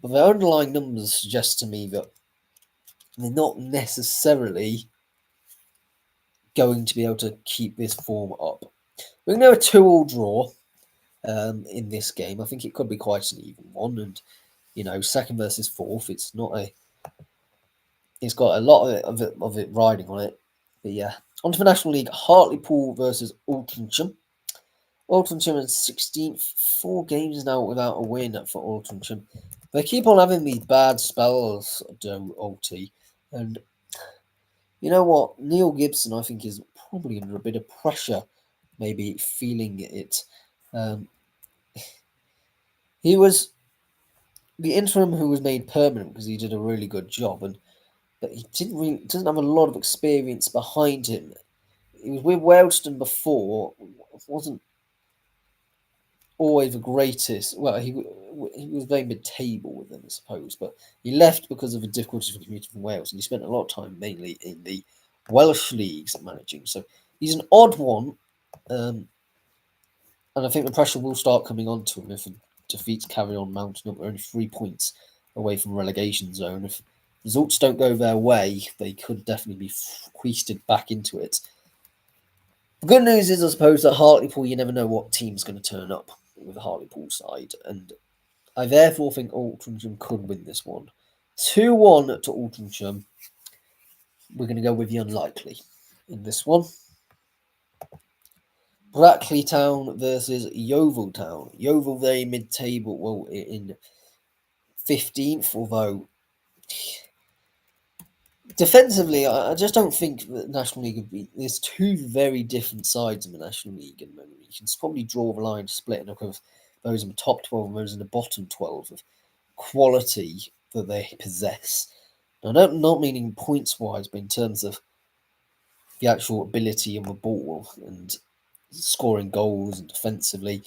But their underlying numbers suggest to me that they're not necessarily going to be able to keep this form up. We're going to have a 2-2 draw in this game. I think it could be quite an even one, and 2nd versus 4th. It's got a lot of it riding on it. But yeah, onto the National League. Hartlepool versus Altrincham. Altrincham in 16th, 4 games now without a win for Altrincham. They keep on having these bad spells, Alty, and you know what? Neil Gibson, I think, is probably under a bit of pressure, maybe feeling it. He was the interim who was made permanent because he did a really good job, but he doesn't have a lot of experience behind him. He was with Wealdstone before, wasn't always the greatest. Well, he was very mid-table with them, I suppose, but he left because of the difficulties of commuting from Wales, and he spent a lot of time mainly in the Welsh leagues managing. So he's an odd one, and I think the pressure will start coming onto him if defeats carry on mounting up. They're only 3 points away from relegation zone. If results don't go their way, they could definitely be squeezed back into it. The good news is, I suppose, that Hartlepool, you never know what team's going to turn up with the Hartlepool side, and I therefore think Altrincham could win this one. 2-1 to Altrincham. We're going to go with the unlikely in this one. Brackley Town versus Yeovil Town. Yeovil very mid-table, well, in 15th, although defensively, I just don't think the National League would be. There's two very different sides in the National League at the moment. You can probably draw the line splitting up of those in the top 12 and those in the bottom 12 of quality that they possess. Now, not meaning points wise, but in terms of the actual ability of the ball and scoring goals and defensively.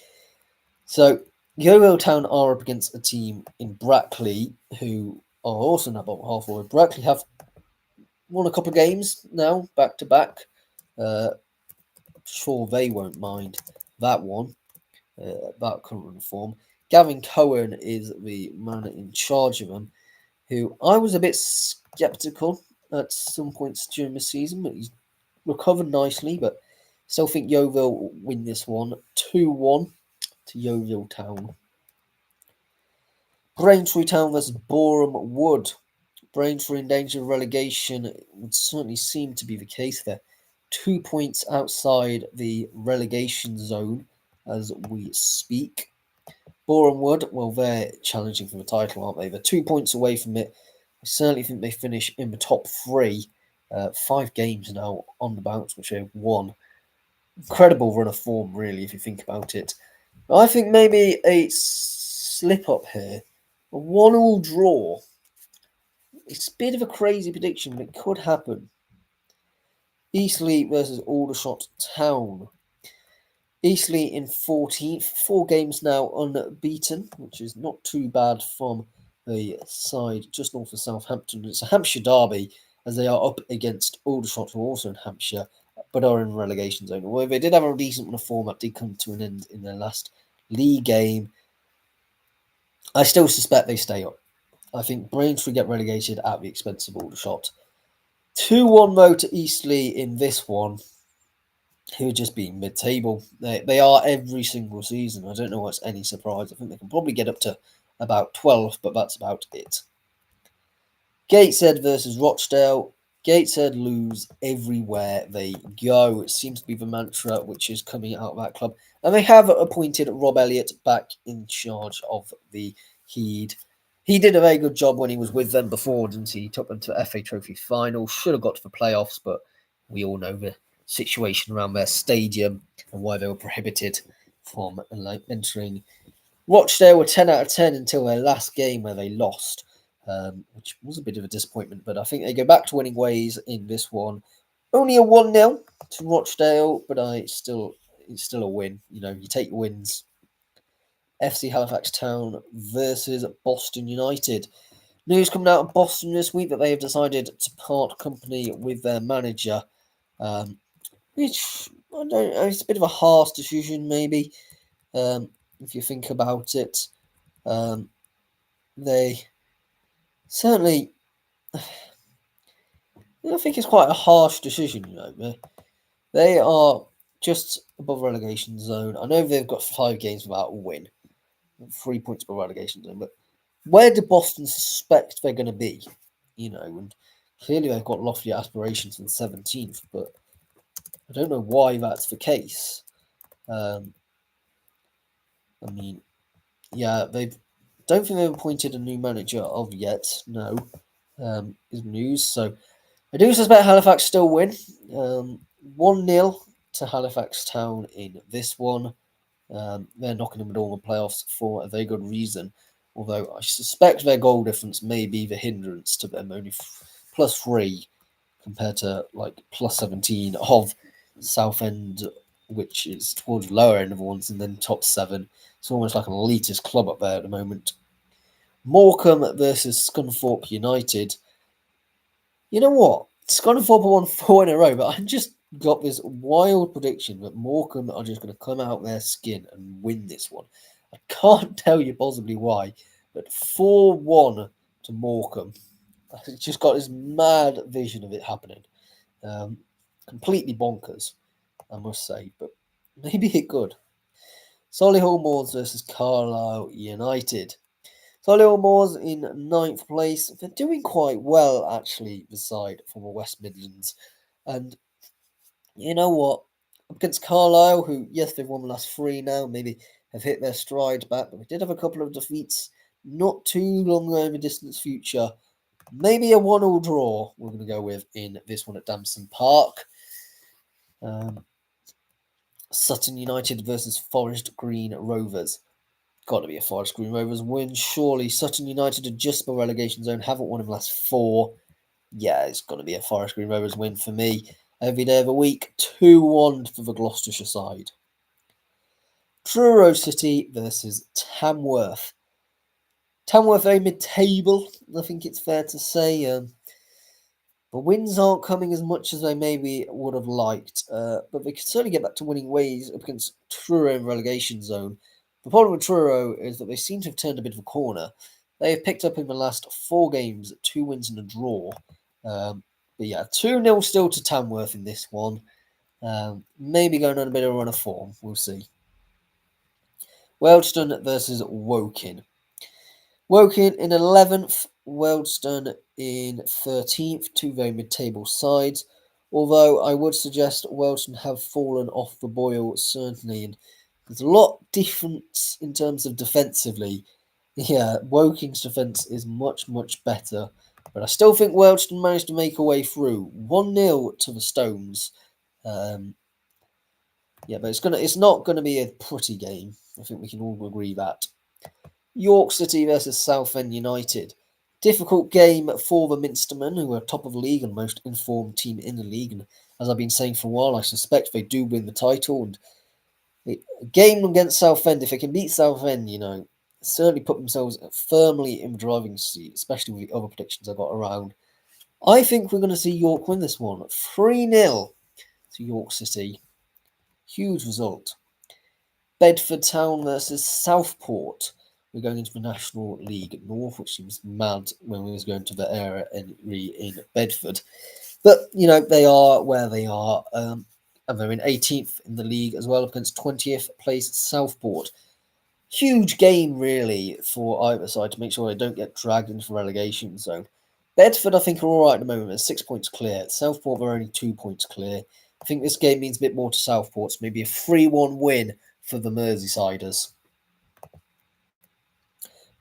So, Yeovil Town are up against a team in Brackley who are also in that bottom half forward. Brackley have won a couple of games now, back to back. Sure, they won't mind that one, that current form. Gavin Cohen is the man in charge of them, who I was a bit sceptical at some points during the season, but he's recovered nicely. But still think Yeovil will win this one 2-1 to Yeovil Town. Braintree Town versus Boreham Wood. Braintree in danger of relegation would certainly seem to be the case there. 2 points outside the relegation zone as we speak. Boreham Wood, well, they're challenging for the title, aren't they? They're 2 points away from it. I certainly think they finish in the top 3. 5 games now on the bounce, which they've won. Incredible run of form, really, if you think about it. I think maybe a slip-up here. A 1-1 draw. It's a bit of a crazy prediction, but it could happen. Eastleigh versus Aldershot Town. Eastleigh in 14th, 4 games now unbeaten, which is not too bad from the side just north of Southampton. It's a Hampshire derby, as they are up against Aldershot, who are also in Hampshire, but are in relegation zone. Although they did have a decent run of form that did come to an end in their last league game, I still suspect they stay up. I think Braintree get relegated at the expense of Aldershot. 2-1 though to Eastleigh in this one, who are just being mid-table. They are every single season. I don't know what's any surprise. I think they can probably get up to about 12th, but that's about it. Gateshead versus Rochdale. Gateshead lose everywhere they go. It seems to be the mantra which is coming out of that club. And they have appointed Rob Elliott back in charge of the Heed. He did a very good job when he was with them before, didn't he? He took them to the FA Trophy final. Should have got to the playoffs, but we all know the situation around their stadium and why they were prohibited from entering. Rochdale were 10 out of 10 until their last game where they lost, which was a bit of a disappointment. But I think they go back to winning ways in this one. Only a 1-0 to Rochdale, but it's still a win. You know, you take your wins. FC Halifax Town versus Boston United. News coming out of Boston this week that they have decided to part company with their manager, which I don't know, it's a bit of a harsh decision, maybe, if you think about it. They certainly, I think it's quite a harsh decision. You know, they are just above relegation zone. I know they've got 5 games without a win, 3 points above relegation zone, but where do Boston suspect they're going to be? You know, and clearly they've got lofty aspirations in 17th, but I don't know why that's the case. I mean, yeah, they don't think they've appointed a new manager of yet. No, is news. So I do suspect Halifax still win. 1-0 to Halifax Town in this one. They're knocking them all the playoffs for a very good reason. Although I suspect their goal difference may be the hindrance to them, only +3 compared to like +17 of Southend, which is towards the lower end of the ones, and then top 7. It's almost like an elitist club up there at the moment. Morecambe versus Scunthorpe United. You know what? Scunthorpe won 4 in a row, but I just got this wild prediction that Morecambe are just going to come out their skin and win this one. I can't tell you possibly why, but 4-1 to Morecambe. I just got this mad vision of it happening. Completely bonkers, I must say, but maybe it could. Solihull Moors versus Carlisle United. Solihull Moors in 9th place. They're doing quite well, actually, the side from the West Midlands. And you know what? Against Carlisle, who, yes, they've won the last 3 now, maybe have hit their stride back, but we did have a couple of defeats not too long in the distant future. Maybe a 1-1 draw we're going to go with in this one at Damson Park. Sutton United versus Forest Green Rovers. Got to be a Forest Green Rovers win, surely. Sutton United are just below relegation zone, haven't won in the last 4. Yeah, it's got to be a Forest Green Rovers win for me. Every day of the week, 2-1 for the Gloucestershire side. Truro City versus Tamworth. Tamworth very mid-table, I think it's fair to say. The wins aren't coming as much as they maybe would have liked, but they could certainly get back to winning ways against Truro in relegation zone. The problem with Truro is that they seem to have turned a bit of a corner. They have picked up in the last 4 games 2 wins and a draw. But yeah, 2-0 still to Tamworth in this one. Maybe going on a bit of a run of form. We'll see. Wealdstone versus Woking. Woking in 11th, Wealdstone in 13th, 2 very mid-table sides. Although I would suggest Wealdstone have fallen off the boil, certainly, and there's a lot difference in terms of defensively. Yeah, Woking's defence is much, much better, but I still think Wealdstone managed to make a way through. 1-0 to the Stones. Yeah, but it's not gonna be a pretty game. I think we can all agree that. York City versus Southend United. Difficult game for the Minstermen, who are top of the league and most informed team in the league. And as I've been saying for a while, I suspect they do win the title. And a game against Southend, if they can beat Southend, certainly put themselves firmly in the driving seat, especially with the other predictions I got around. I think we're going to see York win this one. 3-0 to York City. Huge result. Bedford Town versus Southport. We're going into the National League North, which seems mad when we was going to the area in Bedford. But, they are where they are. And they're in 18th in the league as well against 20th place Southport. Huge game, really, for either side to make sure they don't get dragged into the relegation zone. Bedford, I think, are all right at the moment. They're 6 points clear. Southport are only 2 points clear. I think this game means a bit more to Southport. So maybe a 3-1 win for the Merseysiders.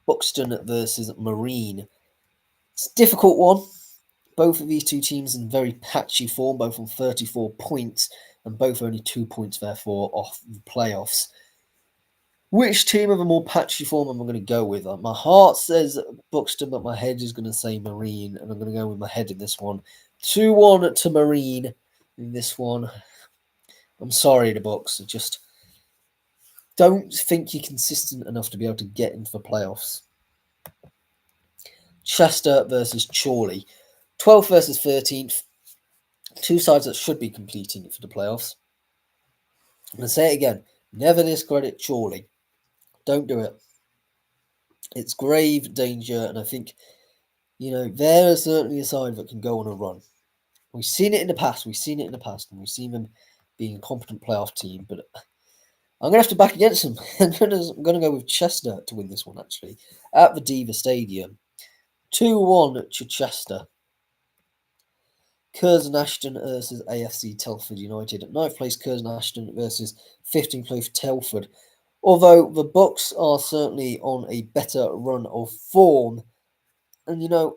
Buxton versus Marine. It's a difficult one. Both of these two teams in very patchy form, both on 34 points, and both only 2 points, therefore, off the playoffs. Which team of a more patchy form am I going to go with? My heart says Buxton, but my head is going to say Marine, and I'm going to go with my head in this one. 2-1 to Marine in this one. I'm sorry, the Bucks. I just don't think you're consistent enough to be able to get into the playoffs. Chester versus Chorley. 12th versus 13th. 2 sides that should be competing for the playoffs. I'm going to say it again. Never discredit Chorley. Don't do it. It's grave danger, and I think, they're certainly a side that can go on a run. We've seen it in the past, and we've seen them being a competent playoff team, but I'm going to have to back against them. I'm going to go with Chester to win this one, actually, at the Diva Stadium. 2-1 to Chester. Curzon Ashton versus AFC Telford United. At 9th place, Curzon Ashton versus 15th place, Telford. Although the Bucks are certainly on a better run of form, and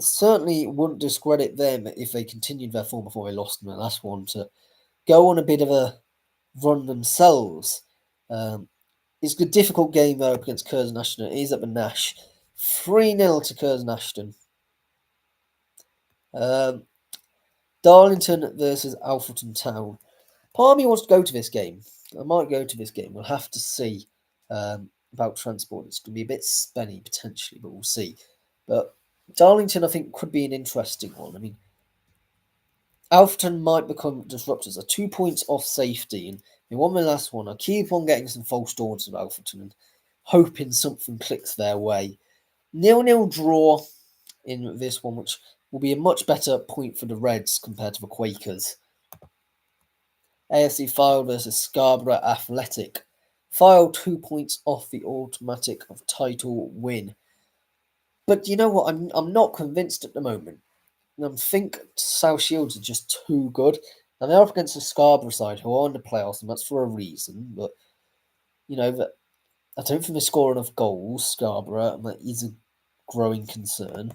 certainly wouldn't discredit them if they continued their form before they lost in the last one to go on a bit of a run themselves. It's a difficult game though against Curzon Ashton. It is at the Nash. 3-0 to Curzon Ashton. Darlington versus Alfreton Town. Part of me wants to go to this game. I might go to this game. We'll have to see about transport. It's going to be a bit spenny potentially, but we'll see. But Darlington, I think, could be an interesting one. I mean, Alfreton might become disruptors. They're 2 points off safety, and they won the last one. I keep on getting some false dawns of Alfreton and hoping something clicks their way. 0-0 draw in this one, which will be a much better point for the Reds compared to the Quakers. AFC Fylde versus Scarborough Athletic. Fylde 2 points off the automatic title win. But you know what? I'm not convinced at the moment. I think South Shields are just too good. And they're up against the Scarborough side who are in the playoffs, and that's for a reason. But, I don't think they score enough goals, Scarborough, and that is a growing concern.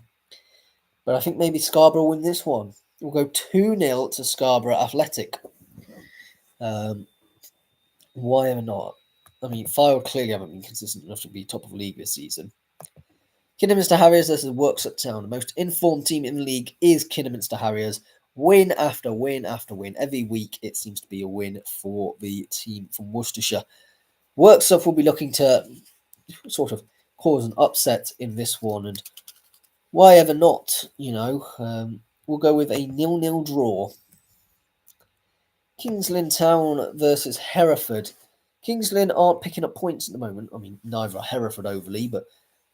But I think maybe Scarborough win this one. We'll go 2-0 to Scarborough Athletic. Why ever not? I mean, Fylde clearly haven't been consistent enough to be top of the league this season. Kidderminster Harriers versus Worksop Town. The most informed team in the league is Kidderminster Harriers. Win after win after win. Every week it seems to be a win for the team from Worcestershire. Worksop will be looking to sort of cause an upset in this one, and why ever not? We'll go with a 0-0 draw. Kings Lynn Town versus Hereford. Kings Lynn aren't picking up points at the moment. I mean, neither are Hereford overly, but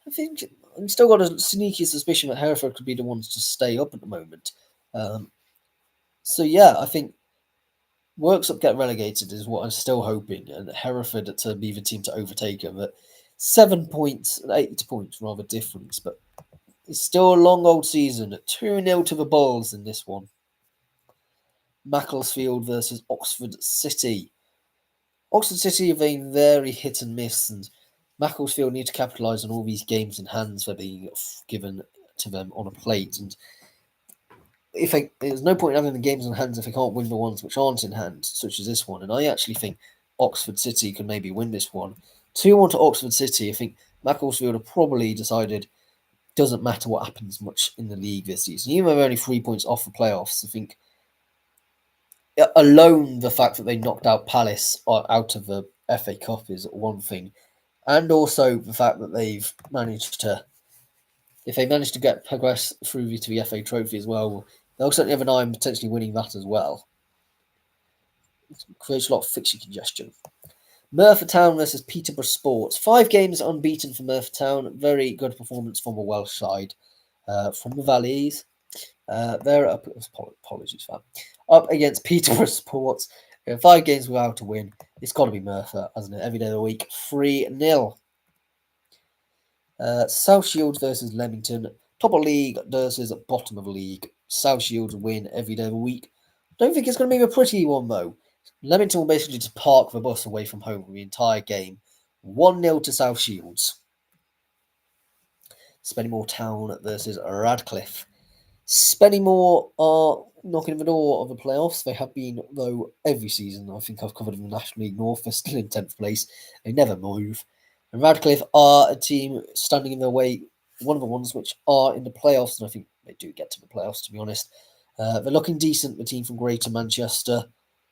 I think I've still got a sneaky suspicion that Hereford could be the ones to stay up at the moment. So yeah, I think Worksop get relegated is what I'm still hoping, and Hereford to be the team to overtake them. But 7 points, 8 points rather difference, but it's still a long old season. 2-0 to the Bulls in this one. Macclesfield versus Oxford City. Oxford City have been very hit and miss, and Macclesfield need to capitalise on all these games in hands that are being given to them on a plate. And there's no point in having the games in hands if they can't win the ones which aren't in hand, such as this one. And I actually think Oxford City can maybe win this one. 2-1 to Oxford City. I think Macclesfield have probably decided doesn't matter what happens much in the league this season. Even though they're only 3 points off the playoffs, I think alone the fact that they knocked out Palace out of the FA Cup is one thing, and also the fact that they've managed to, if they manage to get progress through to the FA Trophy as well, they'll certainly have an eye on potentially winning that as well. It creates a lot of fixture congestion. Merthyr Town versus Peterborough Sports. 5 games unbeaten for Merthyr Town. Very good performance from the Welsh side. From the Valleys. They're up. Apologies, fam. Up against Peterborough Sports. 5 games without a win. It's got to be Merthyr, hasn't it? Every day of the week. 3-0. South Shields versus Leamington. Top of league versus bottom of the league. South Shields win every day of the week. Don't think it's going to be a pretty one, though. Leamington will basically just park the bus away from home for the entire game. 1-0 to South Shields. Spennymoor Town versus Radcliffe. Spennymoor are knocking on the door of the playoffs. They have been, though, every season. I think I've covered them in the National League North. They're still in 10th place. They never move. And Radcliffe are a team standing in their way, one of the ones which are in the playoffs, and I think they do get to the playoffs, to be honest. They're looking decent, the team from Greater Manchester.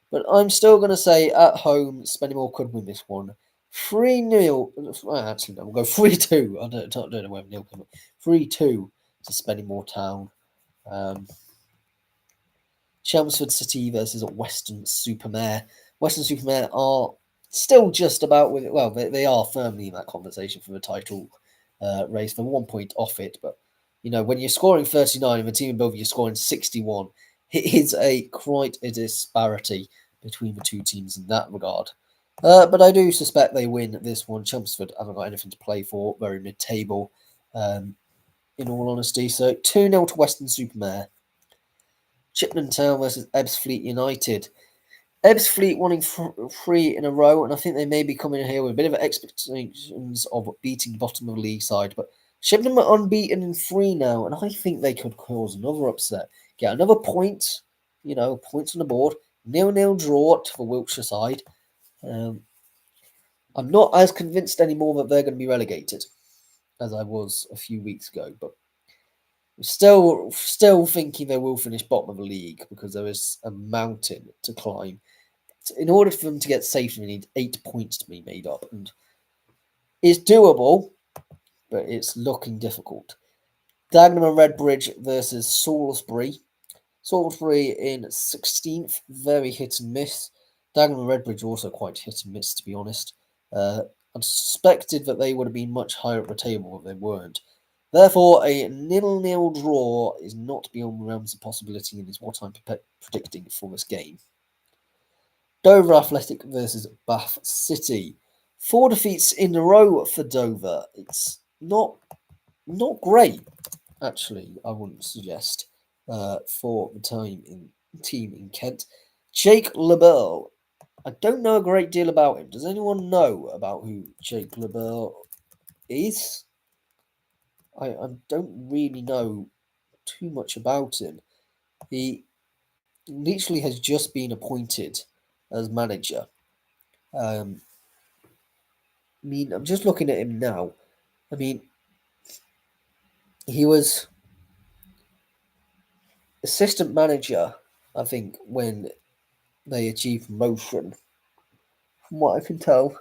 But I'm still going to say, at home, Spennymoor could win this one. 3-0. Actually, no, we'll go 3-2. I don't know where nil came up. 3-2 to Spennymoor Town. Chelmsford City versus Weston-super-Mare. Weston-super-Mare are still just about with it. Well, they are firmly in that conversation for the title race. They're 1 point off it, but when you're scoring 39 and the team above you scoring 61, it is quite a disparity between the two teams in that regard. But I do suspect they win this one. Chelmsford haven't got anything to play for, very mid-table, in all honesty. So 2-0 to Weston-super-Mare. Chippenham Town versus Ebbsfleet United. Ebbsfleet winning 3 in a row, and I think they may be coming in here with a bit of expectations of beating the bottom of the league side. But Shipman are unbeaten in 3 now, and I think they could cause another upset. Get another point, points on the board. 0-0 draw for Wiltshire side. I'm not as convinced anymore that they're going to be relegated as I was a few weeks ago, but still thinking they will finish bottom of the league because there is a mountain to climb. In order for them to get safe, they need 8 points to be made up, and it's doable, but it's looking difficult. Dagenham and Redbridge versus Salisbury. Salisbury in 16th, very hit and miss. Dagenham and Redbridge also quite hit and miss, to be honest. I suspected that they would have been much higher up the table, but they weren't. Therefore, a 0-0 draw is not beyond the realms of possibility and is what I'm predicting for this game. Dover Athletic versus Bath City. 4 defeats in a row for Dover. It's not great, actually, I wouldn't suggest, for the team in Kent. Jake LeBeau. I don't know a great deal about him. Does anyone know about who Jake LeBeau is? I don't really know too much about him. He literally has just been appointed as manager. I mean, I'm just looking at him now. I mean, he was assistant manager, I think, when they achieved promotion, from what I can tell.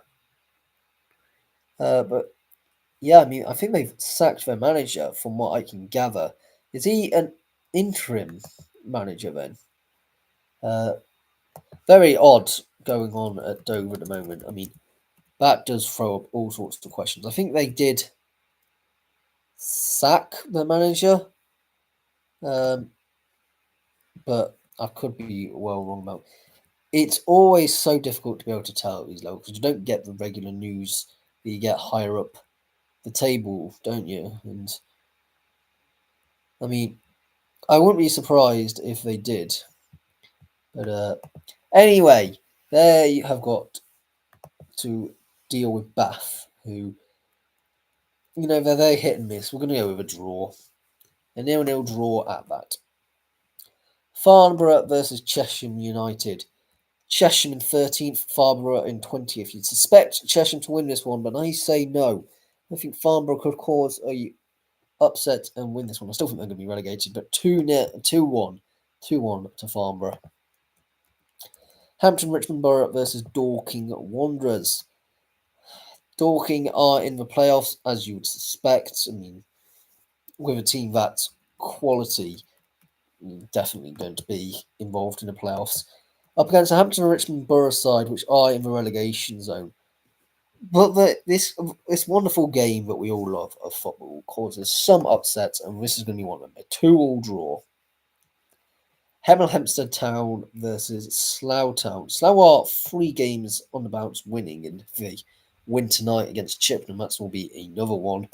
But yeah, I mean, I think they've sacked their manager, from what I can gather. Is he an interim manager then? Very odd going on at Dover at the moment. I mean, that does throw up all sorts of questions. I think they did sack the manager, but I could be well wrong about. It's always so difficult to be able to tell at these levels because you don't get the regular news that you get higher up the table, don't you? And I mean, I wouldn't be surprised if they did. But anyway, there you have got to deal with Bath, who, they're hit and miss. We're going to go with a draw. A 0-0 draw at that. Farnborough versus Chesham United. Chesham in 13th, Farnborough in 20th. You'd suspect Chesham to win this one, but I say no. I think Farnborough could cause a upset and win this one. I still think they're going to be relegated, but 2-1 to Farnborough. Hampton Richmond Borough versus Dorking Wanderers. Dorking are in the playoffs, as you would suspect. I mean, with a team that's quality, definitely going to be involved in the playoffs. Up against the Hampton and Richmond Borough side, which are in the relegation zone. But this wonderful game that we all love of football causes some upsets, and this is going to be one of them. A 2-2 draw. Hemel Hempstead Town versus Slough Town. Slough are 3 games on the bounce winning, and if they win tonight against Chippenham, that will be another one.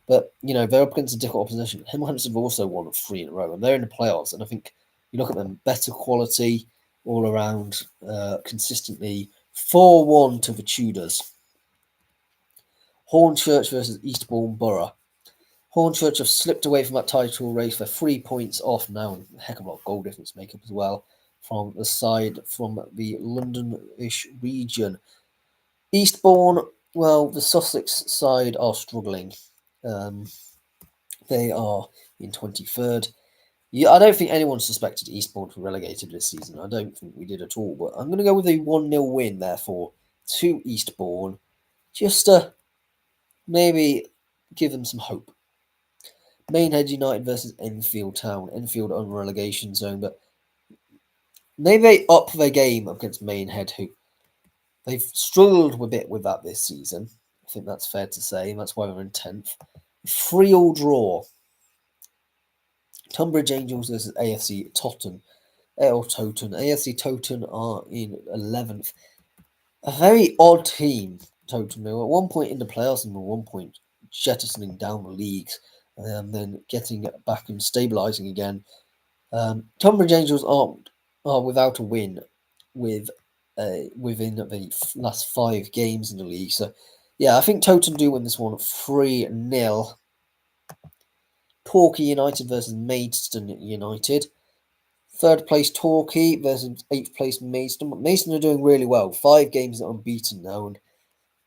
But, they're up against a difficult opposition. Hemel Hempstead have also won 3 in a row, and they're in the playoffs, and I think you look at them, better quality all around, consistently. 4-1 to the Tudors. Hornchurch versus Eastbourne Borough. Hornchurch have slipped away from that title race. They're 3 points off now, and a heck of a lot of goal difference make up as well from the side from the London-ish region. Eastbourne, well, the Sussex side are struggling. They are in 23rd. Yeah, I don't think anyone suspected Eastbourne to be relegated this season. I don't think we did at all. But I'm going to go with a 1-0 win, therefore, to Eastbourne. Just to maybe give them some hope. Maidenhead United versus Enfield Town. Enfield on relegation zone, but maybe they up their game against Maidenhead, who they've struggled a bit with that this season. I think that's fair to say, and that's why they're in 10th. 3-3 draw. Tunbridge Angels versus AFC Totten. AFC Totten are in 11th. A very odd team, Totten. They were at one point in the playoffs and at one point jettisoning down the leagues and then getting back and stabilising again. Tunbridge Angels are without a win with within the last 5 games in the league. So, yeah, I think Tottenham do win this one 3-0. Torquay United versus Maidstone United. Third place Torquay versus 8th place Maidstone. But Maidstone are doing really well. 5 games unbeaten now, and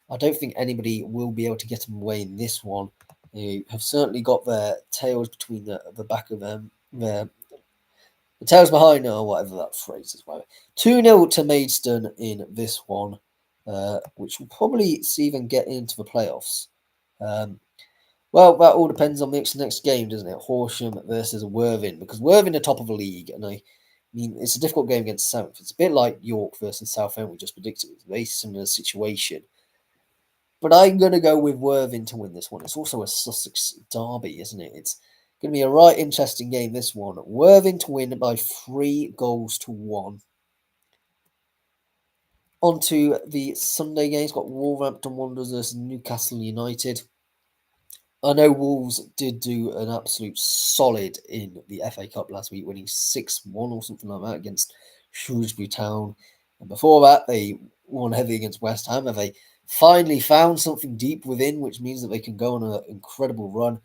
I don't think anybody will be able to get them away in this one. They have certainly got their tails between the back of them, the tails behind, or whatever that phrase is. 2-0 to Maidstone in this one, which will probably see them get into the playoffs. Well, that all depends on the next game, doesn't it? Horsham versus Worthing, because Worthing are top of the league, and I mean, it's a difficult game against South. It's a bit like York versus Southend, we just predicted. It's a very similar situation. But I'm going to go with Worthing to win this one. It's also a Sussex derby, isn't it? It's going to be a right interesting game, this one. Worthing to win by 3-1. On to the Sunday games. Got Wolverhampton Wanderers versus Newcastle United. I know Wolves did do an absolute solid in the FA Cup last week, winning 6-1 or something like that against Shrewsbury Town. And before that, they won heavy against West Ham. They finally found something deep within, which means that they can go on an incredible run.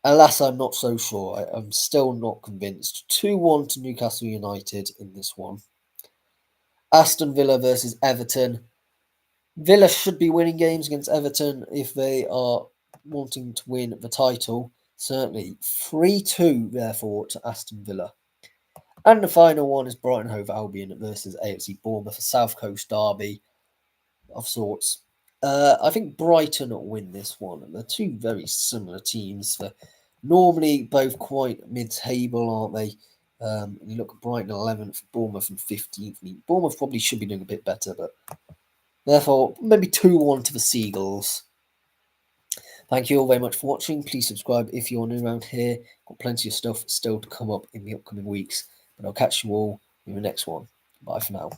Alas, I'm not so sure. I'm still not convinced. 2-1 to Newcastle United in this one. Aston Villa versus Everton. Villa should be winning games against Everton if they are wanting to win the title. Certainly 3-2, therefore, to Aston Villa. And the final one is Brighton Hove Albion versus AFC Bournemouth, a South Coast derby of sorts. I think Brighton will win this one. They're two very similar teams. They're normally both quite mid-table, aren't they? You look at Brighton 11th, Bournemouth in 15th. I mean, Bournemouth probably should be doing a bit better, but therefore, maybe 2-1 to the Seagulls. Thank you all very much for watching. Please subscribe if you're new around here. Got plenty of stuff still to come up in the upcoming weeks. But I'll catch you all in the next one. Bye for now.